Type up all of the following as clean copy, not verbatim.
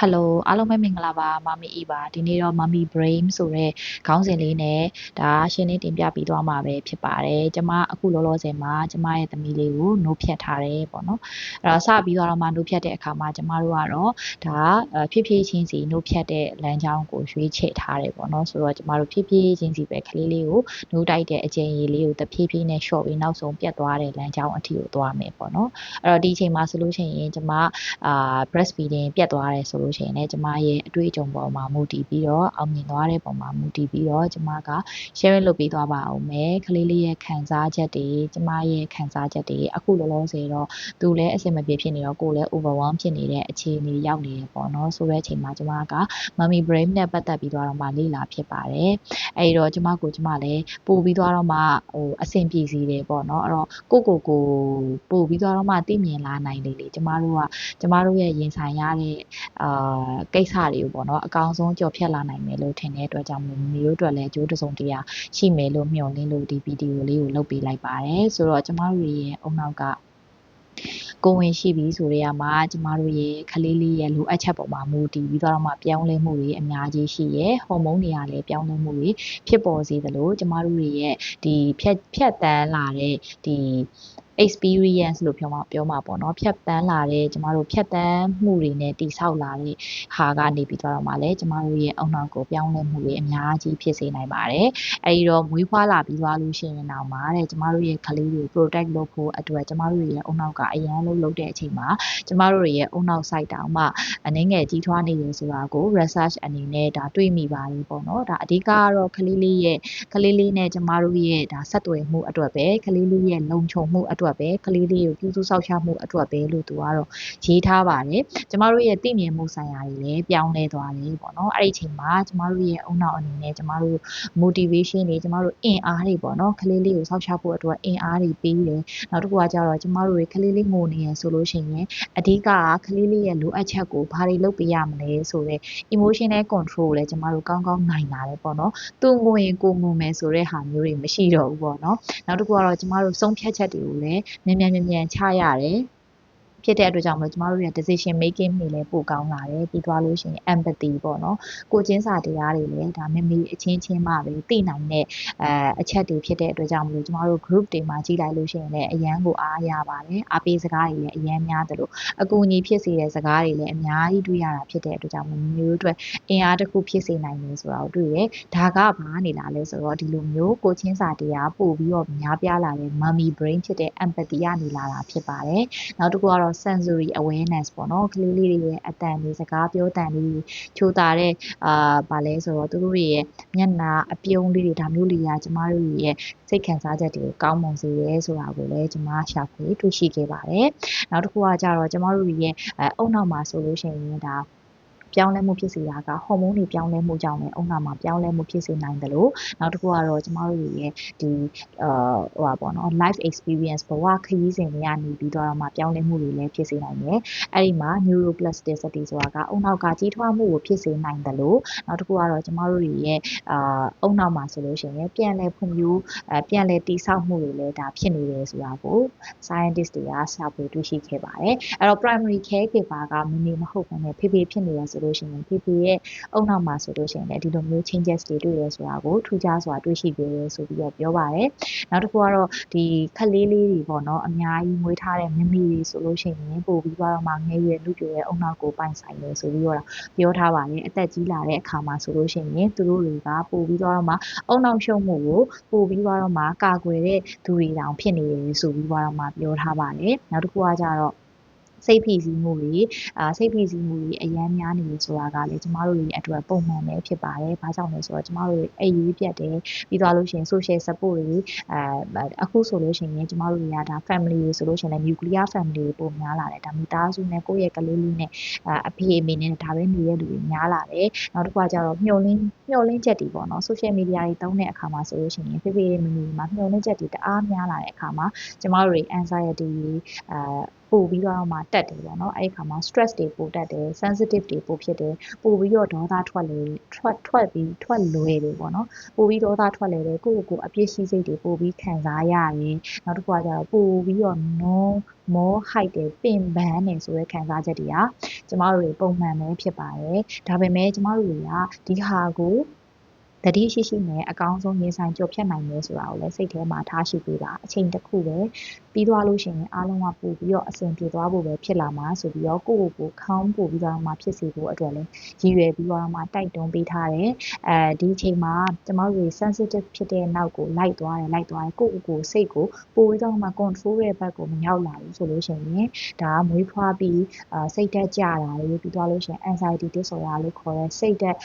Hello အားလုံးပဲမင်္ဂလာပါမမီအီပါဒီနေ့တော့ Mummy Brain ဆိုတဲ့ခေါင်းစဉ်လေးနဲ့ဒါရှင်းလင်းတင်ပြပြီးသွားမှာပဲဖြစ်ပါတယ်ကျမအခုလောလောဆယ်မှာကျမရဲ့သမီးလေးကိုနှုတ်ဖြတ်ထားတယ်ပေါ့နော်အဲ့တော့စပြီးတော့မှနှုတ်ဖြတ်တဲ့အခါမှာကျမတို့ကတော့ဒါဖြည်းဖြည်းချင်းစီနှုတ်ဖြတ်တဲ့လမ်းကြောင်းကိုရွေးချယ်ထားတယ်ပေါ့နော်ဆိုတော့ကျမတို့ဖြည်းဖြည်းချင်းစီပဲကလေးလေးကိုနှုတ်တိုက်တဲ့အကျဉ်းရည်လေးကိုတဖြည်းဖြည်းနဲ့ short ပြီးနောက်ဆုံးပြတ်သွားတဲ့လမ်းကြောင်းအထိကိုသွားမယ်ပေါ့နော်အဲ့တော့ဒီအချိန်မှာဆိုလို့ရှိရင်ကျမbreastfeeding ပြတ်သွားတယ်ဆိုလို့ရှိရင်လည်းကျမရဲ့အတွေ့အကြုံပေါ်မှာမူတည်ပြီးတော့အောင်မြင်သွားတဲ့ပုံမှာမူတည်ပြီးတော့ကျမက sharing လုပ်ပေးသွားပါအောင်မယ်ကလေးလေးရဲ့ခံစားချက်တွေကျမရဲ့ခံစားချက်တွေအခုလောလောဆယ်တော့သူလည်းအဆင်မပြေဖြစ်နေတော့ကိုယ်လည်း overwhelm ဖြစ်နေတဲ့အခြေအနေရောက်နေတယ်ပေါ့နော်ဆိုတဲ့အချိန်မှာကျမက Mummy Brain နဲ့ပတ်သက်ပြီးတော့မှလေ့လာဖြစ်ပါတယ်အဲ့တော့ကျမလည်းပို့ပြီးတော့မှအဆင်ပြေစီတယ်ပေါ့နော်အဲ့တော့ကိုပို့ပြီးတော့မှသိမြင်လာနိုင်လေကျမတို့ရဲ့ရင်ဆိုင်ရတဲ့ကိစ္စတွေကိုပေါ့နော်အကောင်ဆုံးကြော်ဖြတ်လာနိုင်မယ်လို့ထင်တဲ့အတွက်ကြောင့်မျိုးတို့အတွက်လည်းအကျိုးတစုံတရာရှိမယ်လို့မျှော်လင့်လို့ဒီဗီဒီယိုလေးကိုလုပ်ပေးလိုက်ပါတယ်ဆိုတော့ကျမတို့ရဲ့အုံနောက်ကကိုဝင်ရှိပြီဆိုတဲ့မှာကျမတို့ရဲ့ခလေးလေးရဲ့လိုအပ်ချက်ပေါ်မှာမူတည်ပြီးတော့မှပြောင်းလဲမှုတွေအများကြီးရှိရယ်ဟော်မုန်းတွေကလည်းပြောင်းလဲမှုတွေဖြစ်ပေါ်စေသလိုကျမတို့ရဲ့ဒီဖြတ်တန်းလာတဲ့ဒီ experience လို့ပြောမှာပေါ့နော်ဖြတ်တန်းလာတဲ့ကျမတို့ဖြတ်တန်းမှုတွေနဲ့တိဆောက်လာတဲ့ဟာကနေပြီးတော့မှလည်းကျမတို့ရဲ့အုံနောက်ကိုပြောင်းလဲမှုတွေအများကြီးဖြစ်စေနိုင်ပါတယ်အဲဒီတော့မွေးဖွားလာပြီးသွားလို့ရှိရင်တော့မှတဲ့ကျမတို့ရဲ့ကလေးတွေ protect လုပ်ဖို့အတွက်ကျမတို့ရဲ့အုံနောက်ကအရန်လုပ်တဲ့အချိန်မှာကျမတို့ရဲ့အုံနောက် site တောင်မှအနည်းငယ်ကြီးထွားနေတယ်ဆိုတာကို research အနေနဲ့ဒါတွေ့မိပါတယ်ပေါ့နော်ဒါအဓိကကတော့ကလေးလေးနဲ့ကျမတို့ရဲ့ဒါဆက်သွယ်မှုအတွက်ပဲကလေးလေးရဲ့လုံခြုံမှုအတွက်ပဲကလေးလေးကိုပြုစုစောင့်ရှောက်မှုအတွက်ပဲလို့သူကတော့ရေးထားပါတယ်ကျမတို့ရဲ့သိမြင်မှုဆိုင်ရာတွေလည်းပြောင်းလဲသွားတယ်ပေါ့နော်အဲ့ဒီအချိန်မှာကျမတို့ရဲ့အုံနောက်အနေနဲ့ကျမတို့ motivation တွေကျမတို့အင်အားတွေပေါ့နော်ကလေးလေးကိုစောင့်ရှောက်ဖို့အတွက်အင်အားတွေပေးတယ်နောက်တစ်ခုကကြတော့ကျမတို့ရဲ့ကလေးလေးငိုနေရဆိုလို့ရှိရင်အဓိကကလေးလေးရဲ့လိုအပ်ချက်ကိုဘာတွေလုပ်ပေးရမလဲဆိုတော့ emotional control လည်းကျမတို့ကောင်းကောင်းနိုင်လာတယ်ပေါ့နော်သူငိုရင်ကိုငိုမယ်ဆိုတဲ့ဟာမျိုးတွေမရှိတော့ဘူးပေါ့နော်နောက်တစ်ခုကတော့ကျမတို့ဆုံးဖြတ်ချက်တွေကိုလည်းမြန်ချရတယ်ဖြစ်တဲ့အတွက်ကြောင့်မလို့ကျမတို့ရဲ့ decision making တွေလည်းပိုကောင်းလာတယ်ပြီးသွားလို့ရှိရင် empathy ပေါ့နော်ကိုချင်းစာတရားတွေလည်းဒါမေမေအချင်းချင်းမှပဲသိနိုင်တဲ့အချက်တွေဖြစ်တဲ့အတွက်ကြောင့်မလို့ကျမတို့ group တွေမှာကြီးလိုက်လို့ရှိရင်လည်းအရန်ကိုအားရပါတယ်အားပေးစကားတွေလည်းအရန်များတယ်လို့အကူအညီဖြစ်စေတဲ့စကားတွေလည်းအများကြီးတွေ့ရတာဖြစ်တဲ့အတွက်ကြောင့်မျိုးအတွက်အင်အားတစ်ခုဖြစ်စေနိုင်တယ်ဆိုတာကိုတွေ့ရတယ်ဒါကဘာနေလာလဲဆိုတော့ဒီလိုမျိုးကိုချင်းစာတရားပို့ပြီးတော့များပြားလာတဲ့ mummy brain ဖြစ်တဲ့ empathy ကနေလာတာဖြစ်ပါတယ်နောက်တစ်ခုကတော့ sensory awareness ပေါ့နော်ကလေးလေးတွေရဲ့အတန်တွေစကားပြောတန်တွေချိုးတာတဲ့ဘာလဲဆိုတော့သူတို့ရဲ့မျက်နှာအပြုံးလေးတွေဒါမျိုးတွေကကျမတို့ရဲ့စိတ်ခံစားချက်တွေကိုကောင်းမွန်စေရဲဆိုတာကိုလည်းကျမရှာဖွေတွေ့ရှိခဲ့ပါတယ်နောက်တစ်ခုကကြတော့ကျမတို့ရဲ့အုံနောက်မှာဆိုလို့ရှိရင်ဒါပြောင်းလဲမှုဖြစ်စေတာကဟော်မုန်းတွေပြောင်းလဲမှုကြောင့်လည်းအုံနောက်မှာပြောင်းလဲမှုဖြစ်စေနိုင်တယ်လို့နောက်တစ်ခုကတော့ကျမတို့ရဲ့ဒီပေါ့နော် life experience ဘဝခရီးစဉ်တွေကနေပြီးတော့မှပြောင်းလဲမှုတွေလည်းဖြစ်စေနိုင်တယ်အဲ့ဒီမှာ neuroplasticity ဆိုတာကအုံနောက်ကကြီးထွားမှုကိုဖြစ်စေနိုင်တယ်လို့နောက်တစ်ခုကတော့ကျမတို့ရဲ့အုံနောက်မှာဆိုလို့ရှိရင်ပြန်လည်ဖွံ့ဖြိုးပြန်လည်တည်ဆောက်မှုတွေလည်းဒါဖြစ်နေတယ်ဆိုတာကို scientist တွေကရှာဖွေတွေ့ရှိခဲ့ပါတယ်အဲ့တော့ primary caregiver ကမမေမဟုတ်ဘဲနဲ့ဖေဖေဖြစ်နေရဆိုလို့ရှိရင်ဖေဖေရဲ့အုံနောက်မှာဆိုလို့ရှိရင်လည်းဒီလိုမျိုး changes တွေတွေ့ရဆိုတာကိုထူးခြားစွာတွေ့ရှိခဲ့ရဆိုပြီးတော့ပြောပါတယ်နောက်တစ်ခုကတော့ဒီခလေးလေးတွေပေါ့နော်အများကြီးမွေးထားတဲ့မမီတွေဆိုလို့ရှိရင်ပို့ပြီးတော့မှငယ်ရွယ်လူပြိုရဲ့အုံနောက်ကိုပိုင်ဆိုင်တယ်ဆိုပြီးတော့ပြောထားပါတယ်အသက်ကြီးလာတဲ့အခါမှာဆိုလို့ရှိရင်သူတို့တွေကပို့ပြီးတော့မှအုံနောက်ရှုံးမှုကိုပို့ပြီးတော့မှကာကွယ်တဲ့သူတွေတောင်ဖြစ်နေတယ်ဆိုပြီးတော့မှပြောထားပါတယ်နောက်တစ်ခုကကြတော့စိတ်ဖိစီးမှုတွေအရန်များနေပြီဆိုတာကလည်းကျမတို့ရဲ့အတွက်ပုံမှန်ပဲဖြစ်ပါတယ်။ဘာကြောင့်လဲဆိုတော့ကျမတို့အိပ်ရေးပြတ်တယ်ပြီးသွားလို့ရှိရင် social support တွေအခုဆိုလို့ရှိရင်ကျမတို့တွေကဒါ family တွေဆိုလို့ရှိရင်လည်း nuclear family တွေပုံများလာတယ်ဒါမိသားစုနဲ့ကိုယ့်ရဲ့ကလေးလေးနဲ့အဖေအမေနဲ့ဒါပဲနေတဲ့လူတွေများလာတယ်နောက်တစ်ခါကျတော့မျှော်လင့်ချက်တွေပေါ့နော် social media တွေတုံးတဲ့အခါမှာဆိုလို့ရှိရင်ဖေဖေမမီမှာမျှော်လင့်ချက်တွေတအားများလာတဲ့အခါမှာကျမတို့တွေ anxiety တွေ ပို့ပြီးတော့မှတက်တယ်ပေါ့နော်အဲ့ဒီခါမှာ stress တွေပိုတက်တယ် sensitive တွေပိုဖြစ်တယ်ပို့ပြီးတော့ဒေါသထွက်လွယ်တယ်ပေါ့နော်ပို့ပြီးဒေါသထွက်လွယ်တယ်ကိုယ့်ကိုယ်အပြစ်ရှိစိတ်တွေပို့ပြီးခံစားရတယ်နောက်တစ်ခုကကျတော့ပို့ပြီးတော့မောဟိုက်တယ်ပင်ပန်းတယ်ဆိုတဲ့ခံစားချက်တွေကကျမတို့တွေပုံမှန်ပဲဖြစ်ပါတယ်ဒါပေမဲ့ကျမတို့တွေကဒီဟာကိုတတိရှိနဲ့အကောင်းဆုံးရင်ဆိုင်ကြော်ဖြတ်နိုင်မယ်ဆိုတာကိုလည်းစိတ်ထဲမှာထားရှိပေးပါအချိန်တစ်ခုပဲပြီးသွားလို့ရှိရင်အားလုံးကပို့ပြီးတော့အဆင်ပြေသွားဖို့ပဲဖြစ်လာမှာဆိုပြီးတော့ကိုယ့်ကိုယ်ခေါင်းပို့ပြီးတော့မှဖြစ်စေဖို့အတွက်လည်းရည်ရွယ်ပြီးတော့မှတိုက်တွန်းပေးထားတယ်ဒီအချိန်မှာကျမတို့တွေ sensitive ဖြစ်တဲ့နောက်ကိုလိုက်သွားတယ်ကိုယ့်ကိုယ်စိတ်ကိုပို့ပြီးတော့မှ control ရဲ့ဘက်ကိုမရောက်လာဘူးဆိုလို့ရှိရင်ဒါကမွေးဖွားပြီးစိတ်တက်ကြတာတွေပြီးသွားလို့ရှိရင် anxiety disorder လို့ခေါ်တဲ့စိတ်တက်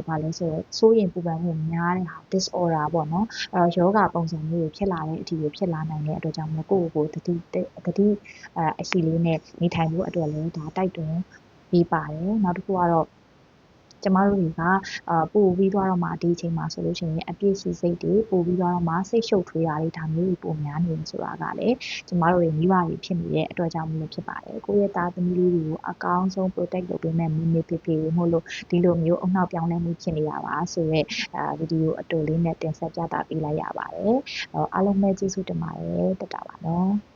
ဘာလဲဆိုတော့စိုးရိမ်ပူပန်မှုများတဲ့ဟာ disorder ပေါ့နော်ယောဂပုံစံမျိုးတွေဖြစ်လာတဲ့အထိဖြစ်လာနိုင်တဲ့အတွက်ကြောင့်မို့ကိုယ့်ကိုယ်တတိအရှိလေးနဲ့နေထိုင်ဖို့အတွက်လည်းဒါတိုက်တွန်းပေးပါတယ်နောက်တစ်ခုကတော့ကျမတို့တွေကပို့ပြီးသွားတော့မှဒီအချိန်မှာဆိုလို့ရှိရင်အပြည့်ရှိစိတ်တွေပို့ပြီးသွားတော့မှစိတ်ရှုပ်ထွေးတာတွေဒါမျိုးတွေပိုများနေတယ်ဆိုတာကလည်းကျမတို့တွေမိဘတွေဖြစ်နေတဲ့အတွက်ကြောင့်မလို့ဖြစ်ပါတယ်ကိုယ့်ရဲ့သားသမီးလေးတွေကိုအကောင်းဆုံး protect လုပ်ပေးမဲ့မိမိဖြစ်ဖြစ်မို့လို့ဒီလိုမျိုးအနောက်ပြောင်းလဲမှုဖြစ်နေတာပါဆိုတော့ဗီဒီယိုအတူလေးနဲ့တင်ဆက်ပြသပေးလိုက်ရပါတယ်အားလုံးပဲကျေးဇူးတင်ပါတယ်တက်တာပါနော်